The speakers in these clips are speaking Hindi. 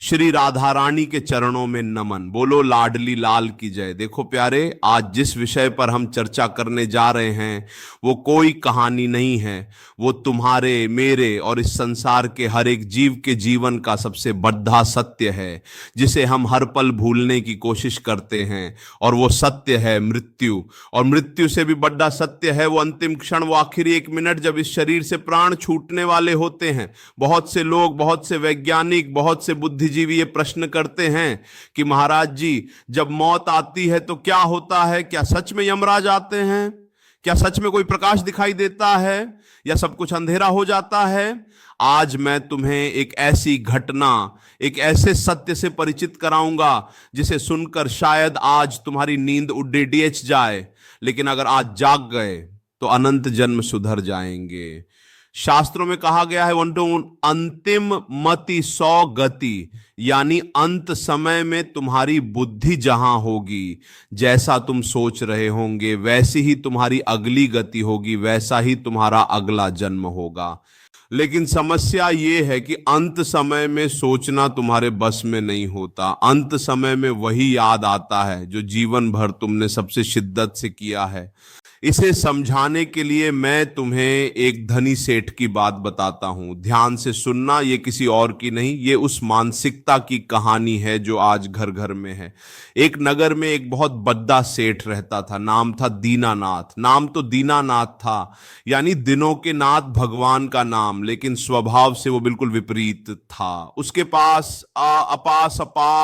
श्री राधा रानी के चरणों में नमन। बोलो लाडली लाल की जय। देखो प्यारे, आज जिस विषय पर हम चर्चा करने जा रहे हैं वो कोई कहानी नहीं है, वो तुम्हारे मेरे और इस संसार के हर एक जीव के जीवन का सबसे बड़ा सत्य है, जिसे हम हर पल भूलने की कोशिश करते हैं। और वो सत्य है मृत्यु। और मृत्यु से भी बड़ा सत्य है वो अंतिम क्षण, वो आखिरी एक मिनट जब इस शरीर से प्राण छूटने वाले होते हैं। बहुत से लोग, बहुत से वैज्ञानिक, बहुत से बुद्धिजीवी ये प्रश्न करते हैं कि महाराज जी, जब मौत आती है तो क्या होता है? क्या सच में यमराज आते हैं? क्या सच में कोई प्रकाश दिखाई देता है, या सब कुछ अंधेरा हो जाता है? आज मैं तुम्हें एक ऐसी घटना, एक ऐसे सत्य से परिचित कराऊंगा जिसे सुनकर शायद आज तुम्हारी नींद उड़ेच जाए, लेकिन अगर आज जाग गए तो अनंत जन्म सुधर जाएंगे। शास्त्रों में कहा गया है अंतिम मति सौ गति, यानी अंत समय में तुम्हारी बुद्धि जहां होगी, जैसा तुम सोच रहे होंगे वैसी ही तुम्हारी अगली गति होगी, वैसा ही तुम्हारा अगला जन्म होगा। लेकिन समस्या ये है कि अंत समय में सोचना तुम्हारे बस में नहीं होता। अंत समय में वही याद आता है जो जीवन भर तुमने सबसे शिद्दत से किया है। इसे समझाने के लिए मैं तुम्हें एक धनी सेठ की बात बताता हूं। ध्यान से सुनना, ये किसी और की नहीं, ये उस मानसिकता की कहानी है जो आज घर घर में है। एक नगर में एक बहुत बड़ा सेठ रहता था, नाम था दीनानाथ। नाम तो दीनानाथ था, यानी दिनों के नाथ भगवान का नाम, लेकिन स्वभाव से वो बिल्कुल विपरीत था। उसके पास अपार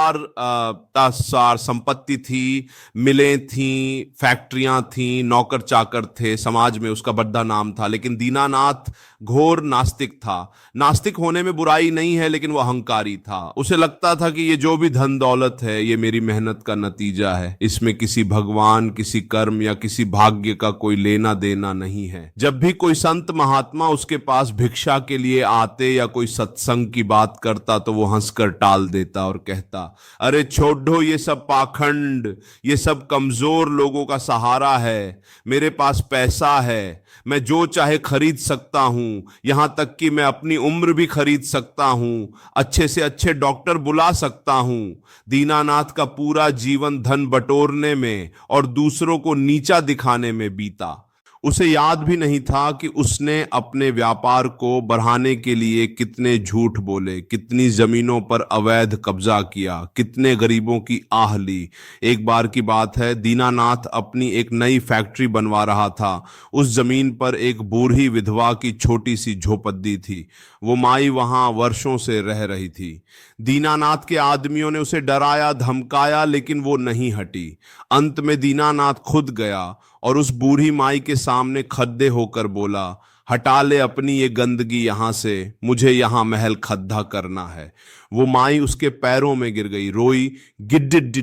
संपत्ति थी, मिलें थी, फैक्ट्रियां थी, नौकर चाकर थे, समाज में उसका बड़ा नाम था। लेकिन दीनानाथ घोर नास्तिक था। नास्तिक होने में बुराई नहीं है, लेकिन वो अहंकारी था। उसे लगता था कि ये जो भी धन दौलत है ये मेरी मेहनत का नतीजा है, इसमें किसी भगवान, किसी कर्म या किसी भाग्य का कोई लेना देना नहीं है। जब भी कोई संत महात्मा उसके पास भिक्षा के लिए आते या कोई सत्संग की बात करता तो वो हंसकर टाल देता और कहता, अरे छोड़ो ये सब पाखंड, ये सब कमजोर लोगों का सहारा है। मेरे पास पैसा है, मैं जो चाहे खरीद सकता हूं, यहां तक कि मैं अपनी उम्र भी खरीद सकता हूं, अच्छे से अच्छे डॉक्टर बुला सकता हूं। दीनानाथ का पूरा जीवन धन बटोरने में और दूसरों को नीचा दिखाने में बीता। उसे याद भी नहीं था कि उसने अपने व्यापार को बढ़ाने के लिए कितने झूठ बोले, कितनी जमीनों पर अवैध कब्जा किया, कितने गरीबों की आह ली। एक बार की बात है, दीनानाथ अपनी एक नई फैक्ट्री बनवा रहा था। उस जमीन पर एक बूढ़ी विधवा की छोटी सी झोपड़ी थी। वो माई वहां वर्षों से रह रही थी। दीनानाथ के आदमियों ने उसे डराया, धमकाया, लेकिन वो नहीं हटी। अंत में दीनानाथ खुद गया और उस बूढ़ी माई के सामने खद्दे होकर बोला, हटा ले अपनी ये गंदगी यहां से, मुझे यहां महल खद्दा करना है। वो माई उसके पैरों में गिर गई, रोई, गिड्डिड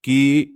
कि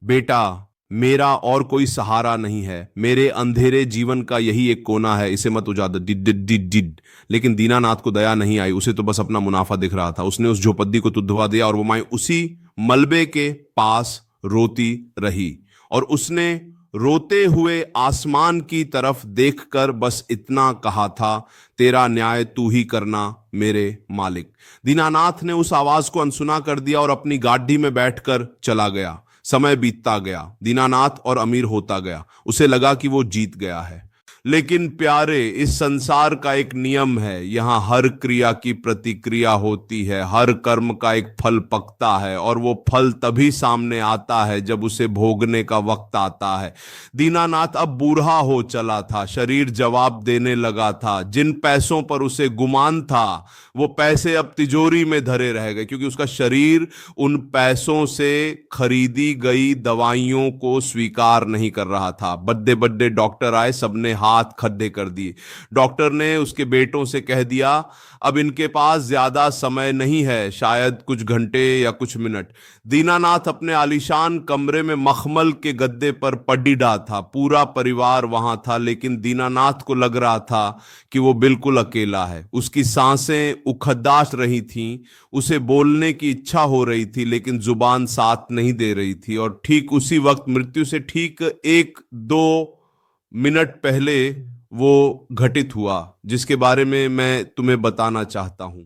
बेटा, मेरा और कोई सहारा नहीं है, मेरे अंधेरे जीवन का यही एक कोना है, इसे मत उजाड़। डिड। लेकिन दीनानाथ को दया नहीं आई, उसे तो बस अपना मुनाफा दिख रहा था। उसने उस झोपड़ी को तुधवा दिया और वो माई उसी मलबे के पास रोती रही। और उसने रोते हुए आसमान की तरफ देखकर बस इतना कहा था, तेरा न्याय तू ही करना मेरे मालिक। दीनानाथ ने उस आवाज को अनसुना कर दिया और अपनी गाड़ी में बैठकर चला गया। समय बीतता गया, दीनानाथ और अमीर होता गया। उसे लगा कि वो जीत गया है। लेकिन प्यारे, इस संसार का एक नियम है, यहां हर क्रिया की प्रतिक्रिया होती है, हर कर्म का एक फल पकता है, और वो फल तभी सामने आता है जब उसे भोगने का वक्त आता है। दीनानाथ अब बूढ़ा हो चला था, शरीर जवाब देने लगा था। जिन पैसों पर उसे गुमान था वो पैसे अब तिजोरी में धरे रह गए, क्योंकि उसका शरीर उन पैसों से खरीदी गई दवाइयों को स्वीकार नहीं कर रहा था। बड़े बड़े डॉक्टर आए, सबने हाथ खड्डे कर दिए। डॉक्टर ने उसके बेटों से कह दिया, अब इनके पास ज्यादा समय नहीं है, शायद कुछ घंटे या कुछ मिनट। दीनानाथ अपने आलीशान कमरे में मखमल के गद्दे पर पडीडा था। पूरा परिवार वहां था, लेकिन दीनानाथ को लग रहा था कि वो बिल्कुल अकेला है। उसकी सांसें उखड़दाश रही थीं, उसे बोलने की इच्छा हो रही थी, लेकिन जुबान साथ नहीं दे रही थी। और ठीक उसी वक्त, मृत्यु से ठीक 1-2 मिनट पहले, वो घटित हुआ जिसके बारे में मैं तुम्हें बताना चाहता हूं।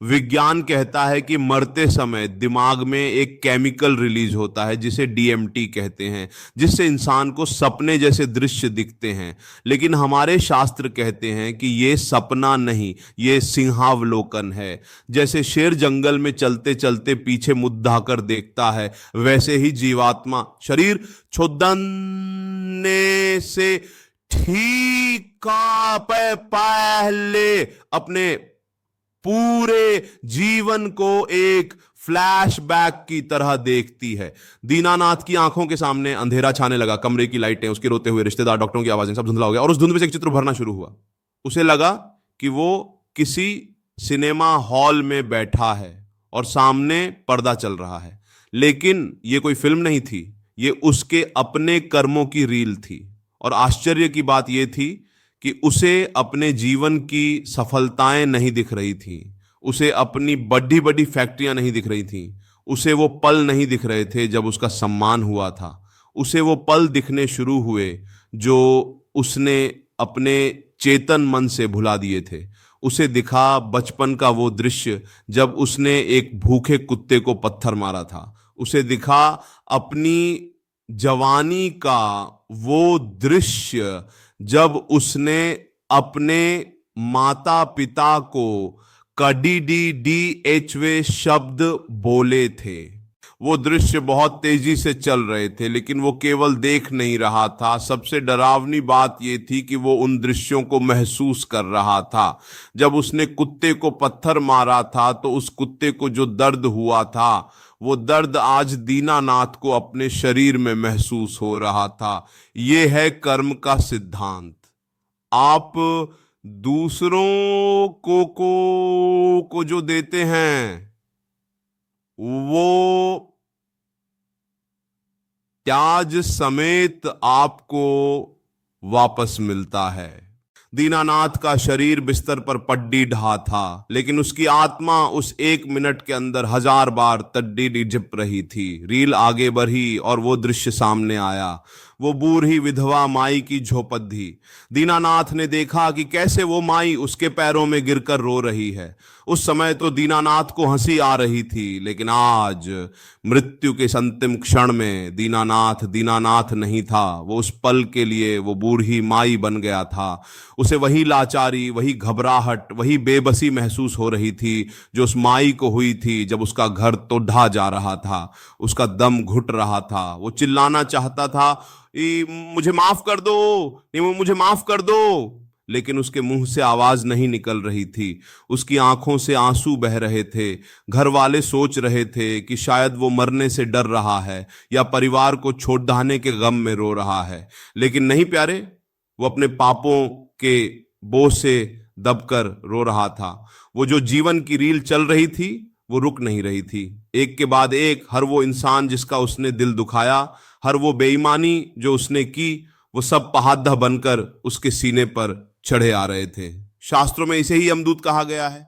विज्ञान कहता है कि मरते समय दिमाग में एक केमिकल रिलीज होता है जिसे डीएमटी कहते हैं, जिससे इंसान को सपने जैसे दृश्य दिखते हैं। लेकिन हमारे शास्त्र कहते हैं कि ये सपना नहीं, ये सिंहावलोकन है। जैसे शेर जंगल में चलते चलते पीछे मुद्दा कर देखता है, वैसे ही जीवात्मा शरीर छोड़ने से ठीक पहले अपने पूरे जीवन को एक फ्लैशबैक की तरह देखती है। दीनानाथ की आंखों के सामने अंधेरा छाने लगा, कमरे की लाइटें, उसके रोते हुए रिश्तेदार, डॉक्टरों की आवाजें, सब धुंधला हो गया और उस धुंध में से एक चित्र भरना शुरू हुआ। उसे लगा कि वो किसी सिनेमा हॉल में बैठा है और सामने पर्दा चल रहा है, लेकिन ये कोई फिल्म नहीं थी, ये उसके अपने कर्मों की रील थी। और आश्चर्य की बात यह थी कि उसे अपने जीवन की सफलताएं नहीं दिख रही थीं, उसे अपनी बड़ी बड़ी फैक्ट्रियां नहीं दिख रही थीं, उसे वो पल नहीं दिख रहे थे जब उसका सम्मान हुआ था। उसे वो पल दिखने शुरू हुए जो उसने अपने चेतन मन से भुला दिए थे। उसे दिखा बचपन का वो दृश्य जब उसने एक भूखे कुत्ते को पत्थर मारा था। उसे दिखा अपनी जवानी का वो दृश्य जब उसने अपने माता पिता को कड़ीडीडीएचवे शब्द बोले थे। वो दृश्य बहुत तेजी से चल रहे थे, लेकिन वो केवल देख नहीं रहा था। सबसे डरावनी बात ये थी कि वो उन दृश्यों को महसूस कर रहा था। जब उसने कुत्ते को पत्थर मारा था तो उस कुत्ते को जो दर्द हुआ था, वो दर्द आज दीनानाथ को अपने शरीर में महसूस हो रहा था। ये है कर्म का सिद्धांत। आप दूसरों को जो देते हैं वो त्याज समेत आपको वापस मिलता है। दीनानाथ का शरीर बिस्तर पर पड्डी ढहा था, लेकिन उसकी आत्मा उस 1 मिनट के अंदर 1000 बार तड्डी झिप रही थी। रील आगे बढ़ी और वो दृश्य सामने आया, वो बूढ़ी विधवा माई की झोपड़ी। दीनानाथ ने देखा कि कैसे वो माई उसके पैरों में गिरकर रो रही है। उस समय तो दीनानाथ को हंसी आ रही थी, लेकिन आज मृत्यु के अंतिम क्षण में दीनानाथ नहीं था। वो उस पल के लिए वो बूढ़ी माई बन गया था। उसे वही लाचारी, वही घबराहट, वही बेबसी महसूस हो रही थी जो उस माई को हुई थी जब उसका घर तो ढहा जा रहा था, उसका दम घुट रहा था। वो चिल्लाना चाहता था, मुझे माफ कर दो, मुझे माफ कर दो, लेकिन उसके मुंह से आवाज नहीं निकल रही थी। उसकी आंखों से आंसू बह रहे थे। घर वाले सोच रहे थे कि शायद वो मरने से डर रहा है या परिवार को छोड़ जाने के गम में रो रहा है, लेकिन नहीं प्यारे, वो अपने पापों के बोझ से दबकर रो रहा था। वो जो जीवन की रील चल रही थी वो रुक नहीं रही थी। एक के बाद एक हर वो इंसान जिसका उसने दिल दुखाया, हर वो बेईमानी जो उसने की, वो सब पहाड़ बनकर उसके सीने पर चढ़े आ रहे थे। शास्त्रों में इसे ही यमदूत कहा गया है।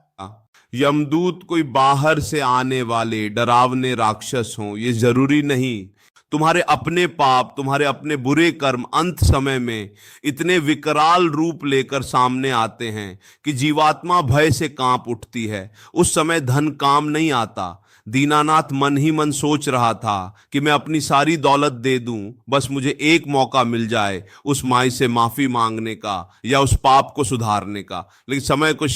यमदूत कोई बाहर से आने वाले डरावने राक्षस हों, ये जरूरी नहीं। तुम्हारे अपने पाप, तुम्हारे अपने बुरे कर्म अंत समय में इतने विकराल रूप लेकर सामने आते हैं कि जीवात्मा भय से कांप उठती है। उस समय धन काम नहीं आता। दीनानाथ मन ही मन सोच रहा था कि मैं अपनी सारी दौलत दे दूं, बस मुझे एक मौका मिल जाए उस माई से माफी मांगने का या उस पाप को सुधारने का। लेकिन समय कुछ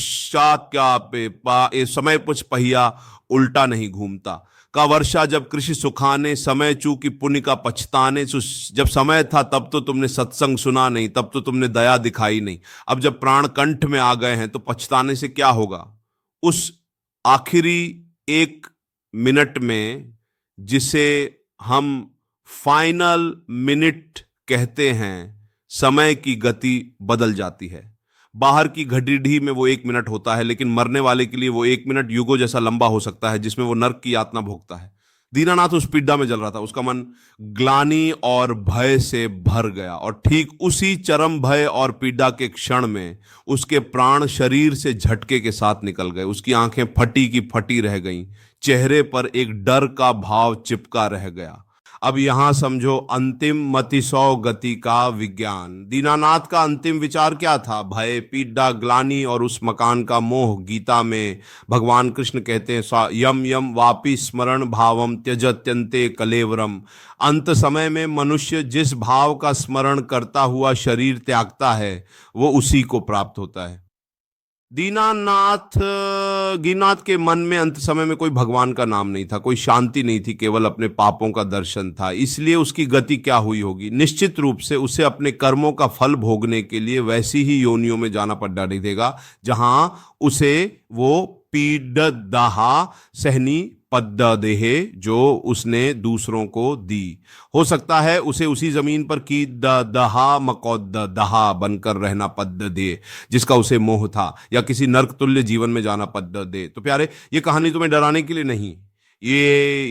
समय कुछ पहिया उल्टा नहीं घूमता। का वर्षा जब कृषि सुखाने, समय चूकी पुण्य का पछताने। जब समय था तब तो तुमने सत्संग सुना नहीं, तब तो तुमने दया दिखाई नहीं। अब जब प्राण कंठ में आ गए हैं तो पछताने से क्या होगा। उस आखिरी 1 मिनट में, जिसे हम फाइनल मिनट कहते हैं, समय की गति बदल जाती है। बाहर की घड़ीढी में वो 1 मिनट होता है, लेकिन मरने वाले के लिए वो 1 मिनट युगों जैसा लंबा हो सकता है, जिसमें वो नरक की यातना भोगता है। दीनानाथ उस पीड़ा में जल रहा था। उसका मन ग्लानि और भय से भर गया, और ठीक उसी चरम भय और पीड़ा के क्षण में उसके प्राण शरीर से झटके के साथ निकल गए। उसकी आंखें फटी की फटी रह गईं, चेहरे पर एक डर का भाव चिपका रह गया। अब यहां समझो अंतिम मतिसौ गति का विज्ञान। दीनानाथ का अंतिम विचार क्या था? भय, पीड़ा, ग्लानि और उस मकान का मोह। गीता में भगवान कृष्ण कहते हैं यम यम वापि स्मरण भावम त्यजत्यन्ते कलेवरम। अंत समय में मनुष्य जिस भाव का स्मरण करता हुआ शरीर त्यागता है वो उसी को प्राप्त होता है। दीनानाथ के मन में अंत समय में कोई भगवान का नाम नहीं था, कोई शांति नहीं थी, केवल अपने पापों का दर्शन था। इसलिए उसकी गति क्या हुई होगी? निश्चित रूप से उसे अपने कर्मों का फल भोगने के लिए वैसी ही योनियों में जाना पड़ देगा जहां उसे वो पीडदाहा सहनी पद्ददेहे जो उसने दूसरों को दी। हो सकता है उसे उसी जमीन पर की दहा मकौदहा बनकर रहना पद्द दे जिसका उसे मोह था, या किसी नर्क तुल्य जीवन में जाना पद्द दे। तो प्यारे, ये कहानी तुम्हें डराने के लिए नहीं, ये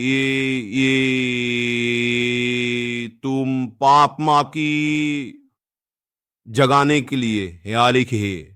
तुम पाप माँ की जगाने के लिए है।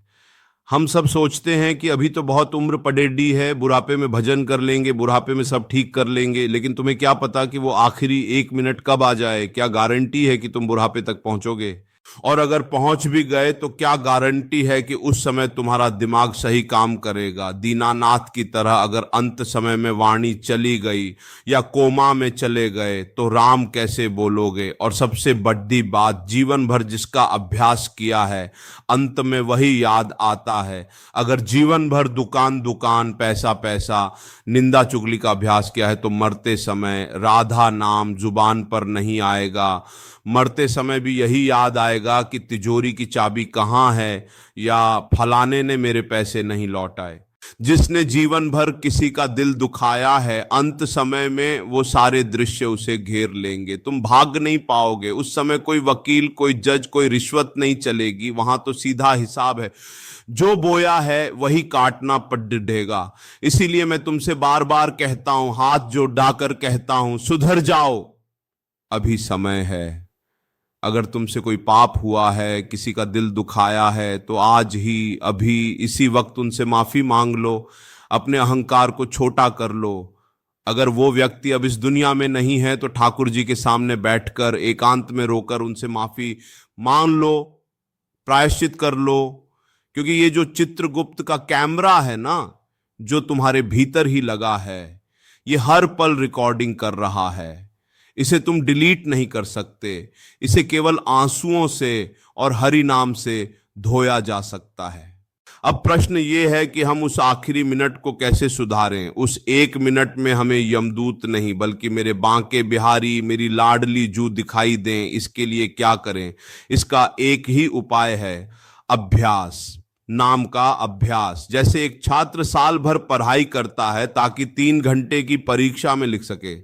हम सब सोचते हैं कि अभी तो बहुत उम्र पडेडी है, बुढ़ापे में भजन कर लेंगे, बुढ़ापे में सब ठीक कर लेंगे। लेकिन तुम्हें क्या पता कि वो आखिरी 1 मिनट कब आ जाए? क्या गारंटी है कि तुम बुढ़ापे तक पहुंचोगे? और अगर पहुंच भी गए तो क्या गारंटी है कि उस समय तुम्हारा दिमाग सही काम करेगा? दीनानाथ की तरह अगर अंत समय में वाणी चली गई या कोमा में चले गए तो राम कैसे बोलोगे? और सबसे बड़ी बात, जीवन भर जिसका अभ्यास किया है अंत में वही याद आता है। अगर जीवन भर दुकान दुकान, पैसा पैसा, निंदा चुगली का अभ्यास किया है तो मरते समय राधा नाम जुबान पर नहीं आएगा। मरते समय भी यही याद आएगा कि तिजोरी की चाबी कहाँ है, या फलाने ने मेरे पैसे नहीं लौटाए। जिसने जीवन भर किसी का दिल दुखाया है, अंत समय में वो सारे दृश्य उसे घेर लेंगे। तुम भाग नहीं पाओगे उस समय। कोई वकील, कोई जज, कोई रिश्वत नहीं चलेगी। वहां तो सीधा हिसाब है, जो बोया है वही काटना पड़ेगा। इसीलिए मैं तुमसे बार बार कहता हूं, हाथ जोड़कर कहता हूं, सुधर जाओ, अभी समय है। अगर तुमसे कोई पाप हुआ है, किसी का दिल दुखाया है, तो आज ही, अभी, इसी वक्त उनसे माफी मांग लो। अपने अहंकार को छोटा कर लो। अगर वो व्यक्ति अब इस दुनिया में नहीं है तो ठाकुर जी के सामने बैठकर एकांत में रोकर उनसे माफी मांग लो, प्रायश्चित कर लो। क्योंकि ये जो चित्रगुप्त का कैमरा है ना, जो तुम्हारे भीतर ही लगा है, ये हर पल रिकॉर्डिंग कर रहा है। इसे तुम डिलीट नहीं कर सकते। इसे केवल आंसुओं से और हरि नाम से धोया जा सकता है। अब प्रश्न ये है कि हम उस आखिरी मिनट को कैसे सुधारें। उस 1 मिनट में हमें यमदूत नहीं बल्कि मेरे बांके बिहारी, मेरी लाडली जू दिखाई दें। इसके लिए क्या करें? इसका एक ही उपाय है, अभ्यास, नाम का अभ्यास। जैसे एक छात्र साल भर पढ़ाई करता है ताकि 3 घंटे की परीक्षा में लिख सके,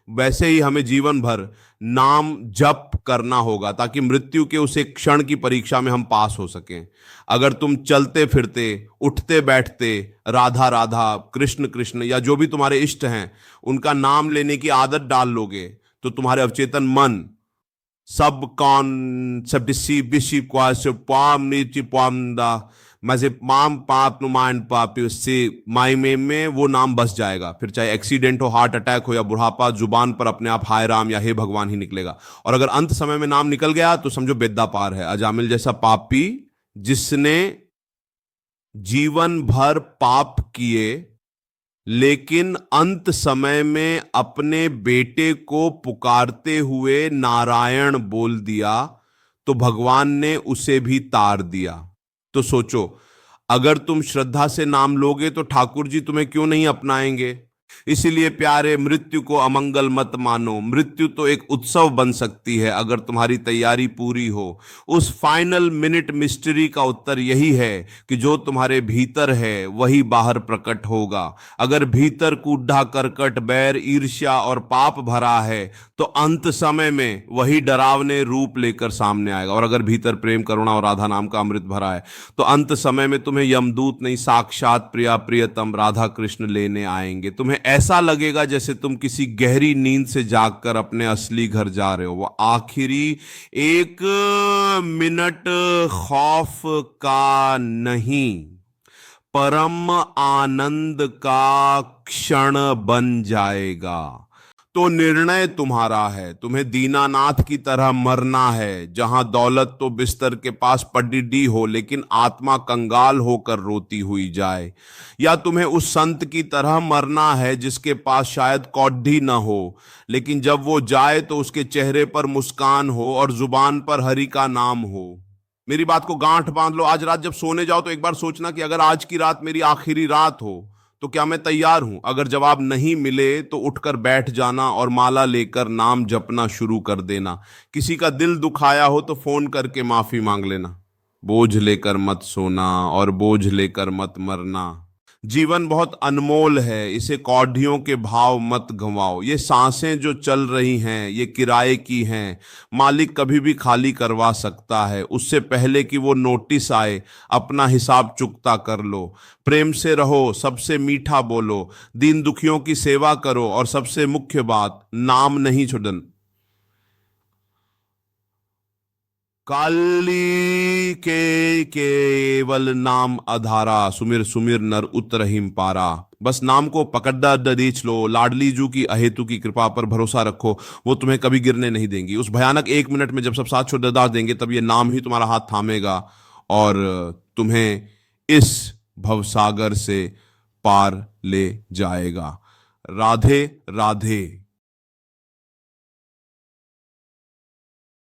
वैसे ही हमें जीवन भर नाम जप करना होगा ताकि मृत्यु के उस एक क्षण की परीक्षा में हम पास हो सकें। अगर तुम चलते फिरते, उठते बैठते राधा राधा, कृष्ण कृष्ण या जो भी तुम्हारे इष्ट हैं उनका नाम लेने की आदत डाल लोगे तो तुम्हारे अवचेतन मन सब माम पाप नुमान पापी, उससे माई में वो नाम बस जाएगा। फिर चाहे एक्सीडेंट हो, हार्ट अटैक हो या बुढ़ापा, जुबान पर अपने आप हाय राम या हे भगवान ही निकलेगा। और अगर अंत समय में नाम निकल गया तो समझो बेद्दा पार है। अजामिल जैसा पापी जिसने जीवन भर पाप किए लेकिन अंत समय में अपने बेटे को पुकारते हुए नारायण बोल दिया तो भगवान ने उसे भी तार दिया। तो सोचो, अगर तुम श्रद्धा से नाम लोगे तो ठाकुर जी तुम्हें क्यों नहीं अपनाएंगे? इसीलिए प्यारे, मृत्यु को अमंगल मत मानो। मृत्यु तो एक उत्सव बन सकती है अगर तुम्हारी तैयारी पूरी हो। उस फाइनल मिनट मिस्ट्री का उत्तर यही है कि जो तुम्हारे भीतर है वही बाहर प्रकट होगा। अगर भीतर कूढ़ा करकट, बैर, ईर्ष्या और पाप भरा है तो अंत समय में वही डरावने रूप लेकर सामने आएगा। और अगर भीतर प्रेम, करुणा और राधा नाम का अमृत भरा है तो अंत समय में तुम्हें यमदूत नहीं, साक्षात प्रिया प्रियतम राधा कृष्ण लेने आएंगे। तुम्हें ऐसा लगेगा जैसे तुम किसी गहरी नींद से जागकर अपने असली घर जा रहे हो। वो आखिरी 1 मिनट खौफ का नहीं, परम आनंद का क्षण बन जाएगा। तो निर्णय तुम्हारा है, तुम्हें दीनानाथ की तरह मरना है, जहां दौलत तो बिस्तर के पास पड़ी हो लेकिन आत्मा कंगाल होकर रोती हुई जाए, या तुम्हें उस संत की तरह मरना है जिसके पास शायद कौडी न हो, लेकिन जब वो जाए तो उसके चेहरे पर मुस्कान हो और जुबान पर हरि का नाम हो। मेरी बात को गांठ बांध लो। आज रात जब सोने जाओ तो एक बार सोचना कि अगर आज की रात मेरी आखिरी रात हो तो क्या मैं तैयार हूं? अगर जवाब नहीं मिले तो उठकर बैठ जाना और माला लेकर नाम जपना शुरू कर देना। किसी का दिल दुखाया हो तो फोन करके माफी मांग लेना। बोझ लेकर मत सोना और बोझ लेकर मत मरना। जीवन बहुत अनमोल है, इसे कौडियों के भाव मत गंवाओ। ये सांसें जो चल रही हैं ये किराए की हैं, मालिक कभी भी खाली करवा सकता है। उससे पहले कि वो नोटिस आए अपना हिसाब चुकता कर लो। प्रेम से रहो, सबसे मीठा बोलो, दीन दुखियों की सेवा करो और सबसे मुख्य बात, नाम नहीं छोड़ना। काली के केवल नाम आधारा, सुमिर सुमिर नर उतरहिम पारा। बस नाम को पकड़ा दीच लो। लाडली जू की अहेतु की कृपा पर भरोसा रखो, वो तुम्हें कभी गिरने नहीं देंगी। उस भयानक 1 मिनट में जब सब साथ छोड़ दाद देंगे तब ये नाम ही तुम्हारा हाथ थामेगा और तुम्हें इस भवसागर से पार ले जाएगा। राधे राधे।